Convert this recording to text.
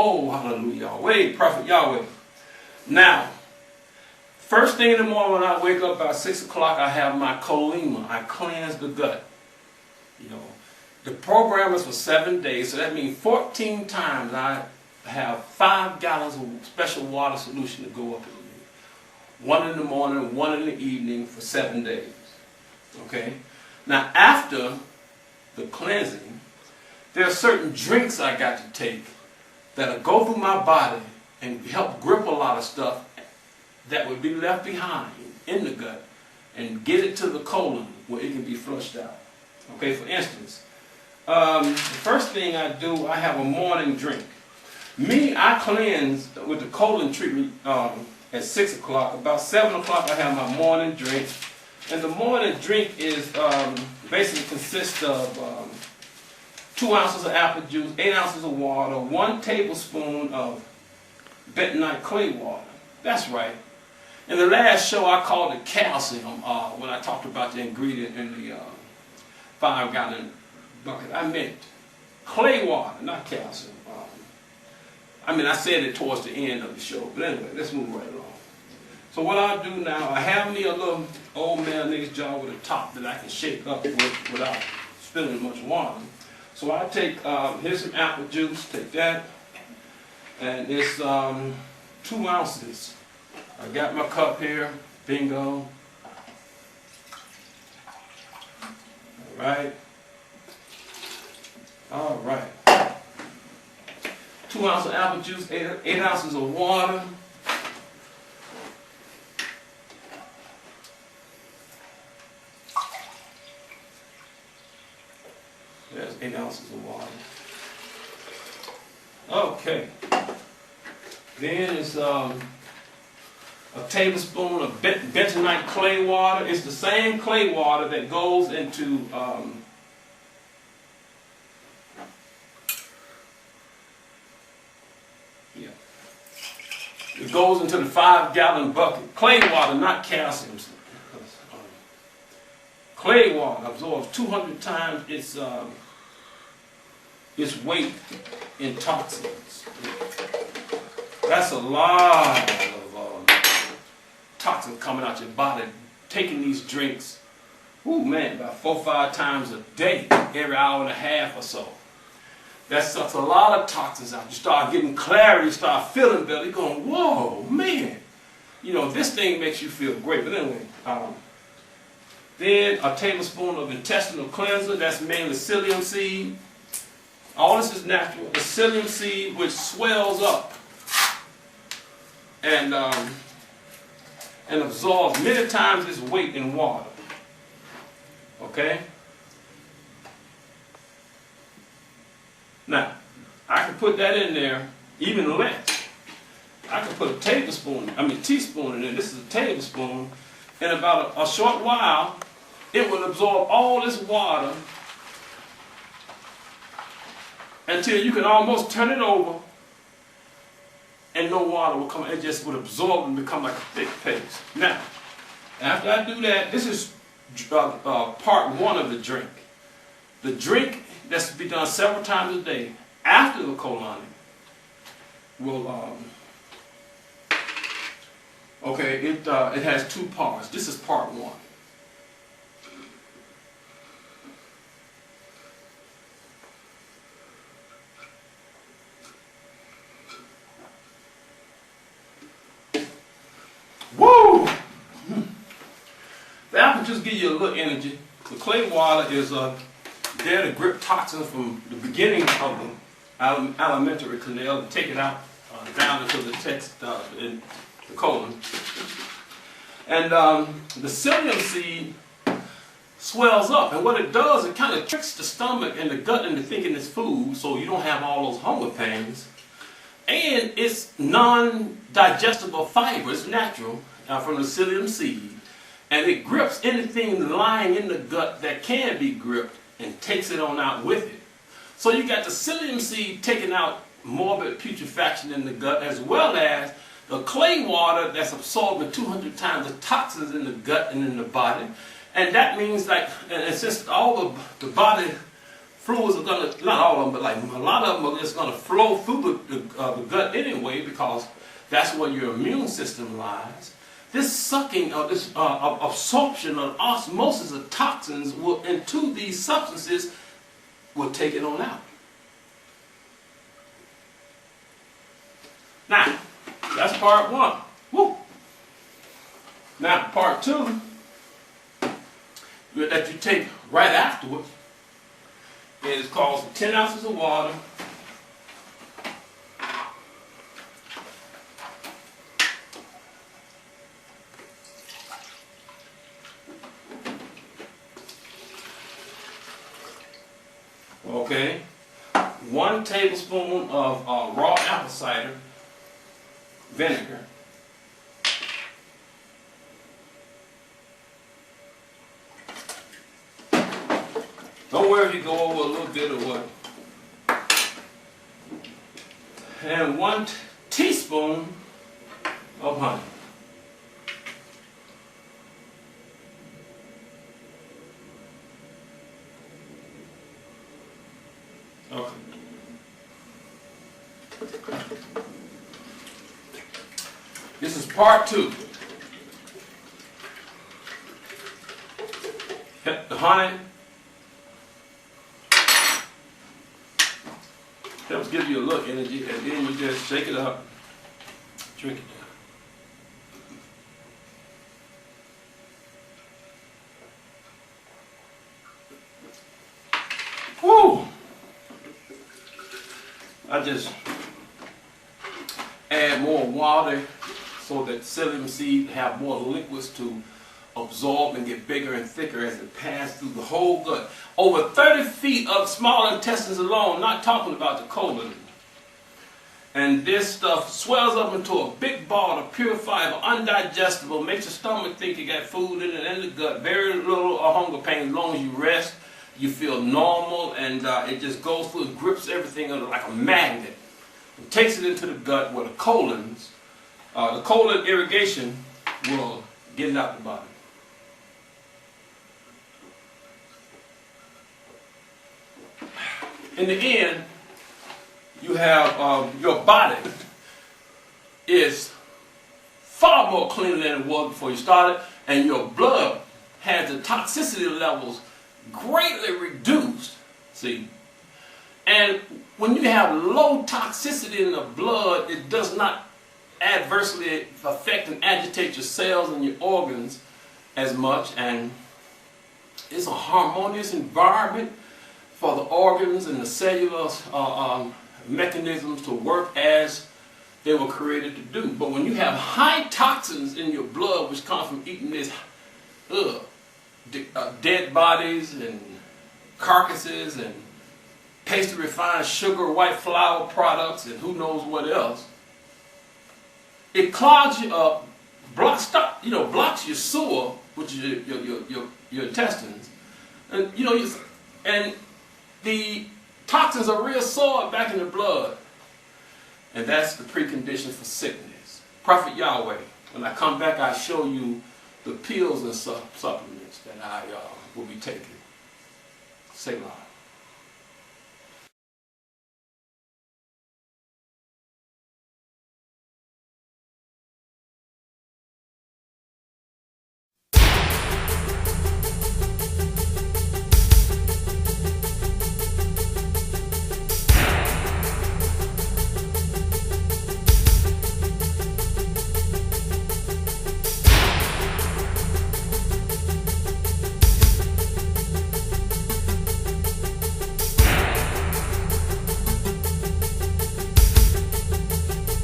Oh, hallelujah, Yahweh, prophet Yahweh. Now, first thing in the morning when I wake up about 6 o'clock, I have my kolima. I cleanse the gut. You know, the program is for 7 days, so that means 14 times I have 5 gallons of special water solution to go up in me. 1 in the morning, 1 in the evening for 7 days. Okay? Now, after the cleansing, there are certain drinks I got to take that'll go through my body and help grip a lot of stuff that would be left behind in the gut and get it to the colon where it can be flushed out. Okay, for instance, the first thing I do, I have a morning drink. Me, I cleanse with the colon treatment at 6 o'clock. About 7 o'clock, I have my morning drink. And the morning drink is basically consists of 2 ounces of apple juice, 8 ounces of water, 1 tablespoon of bentonite clay water. That's right. In the last show, I called it calcium when I talked about the ingredient in the 5-gallon bucket. I meant clay water, not calcium. I said it towards the end of the show, but anyway, let's move right along. So what I'll do now, I have me a little old mayonnaise jar with a top that I can shake up with without spilling much water. So I take, here's some apple juice, take that, and it's 2 ounces. I got my cup here, bingo. All right. 2 ounces of apple juice, 8 ounces of water. There's 8 ounces of water. Okay. Then it's a tablespoon of bentonite clay water. It's the same clay water that goes into it goes into the 5-gallon bucket. Clay water, not calcium. Clay water absorbs 200 times its weight in toxins. That's a lot of toxins coming out your body. Taking these drinks, about 4 or 5 times a day, every hour and a half or so. That sucks a lot of toxins out. You start getting clarity, you start feeling better. You're going, whoa, man. You know, this thing makes you feel great. But anyway, then a tablespoon of intestinal cleanser. That's mainly psyllium seed. All this is natural. The psyllium seed, which swells up and absorbs many times its weight in water. Okay? Now, I can put that in there even less. I can put a teaspoon in there. This is a tablespoon. In about a short while, it will absorb all this water until you can almost turn it over and no water will come. It just would absorb and become like a thick paste. Now, after I do that, this is part 1 of the drink. The drink that's to be done several times a day after the colonic will, it has 2 parts. This is part 1. Woo! The apple just give you a little energy. The clay water is there to grip toxins from the beginning of the alimentary canal and take it out down into the text in the colon. And the psyllium seed swells up, and what it does, it kind of tricks the stomach and the gut into thinking it's food, so you don't have all those hunger pains. And it's non-digestible fiber. It's natural from the psyllium seed, and it grips anything lying in the gut that can be gripped and takes it on out with it. So you got the psyllium seed taking out morbid putrefaction in the gut, as well as the clay water that's absorbing 200 times the toxins in the gut and in the body. And that means, and since all the body fluids are going to, not all of them, but like a lot of them are just going to flow through the gut anyway, because that's where your immune system lies. This sucking of this absorption of osmosis of toxins into these substances will take it on out. Now, that's part one. Woo. Now, part two, that you take right afterwards, is called 10 ounces of water, okay, 1 tablespoon of raw apple cider vinegar, don't worry if you go over a little bit or what, and 1 teaspoon of honey. Okay. This is part two. The honey helps give you a little energy, and then you just shake it up, drink it down. Woo! I just add more water so that psyllium seed have more liquids to absorb and get bigger and thicker as it passes through the whole gut. Over 30 feet of small intestines alone, not talking about the colon. And this stuff swells up into a big ball of pure fiber, undigestible, makes your stomach think you got food in it and the gut. Very little hunger pain. As long as you rest, you feel normal, and it just goes through and grips everything under like a magnet. It takes it into the gut where the colon irrigation will get it out the body. In the end, you have your body is far more cleaner than it was before you started, and your blood has the toxicity levels greatly reduced. See, and when you have low toxicity in the blood, it does not adversely affect and agitate your cells and your organs as much, and it's a harmonious environment for the organs and the cellular mechanisms to work as they were created to do. But when you have high toxins in your blood, which come from eating this dead bodies and carcasses and pastry refined sugar, white flour products, and who knows what else, it clogs you up, blocks your sewer, which is your intestines, and and the toxins are reabsorbed back in the blood, and that's the precondition for sickness. Prophet Yahweh, when I come back, I show you the pills and supplements that I will be taking. Selah.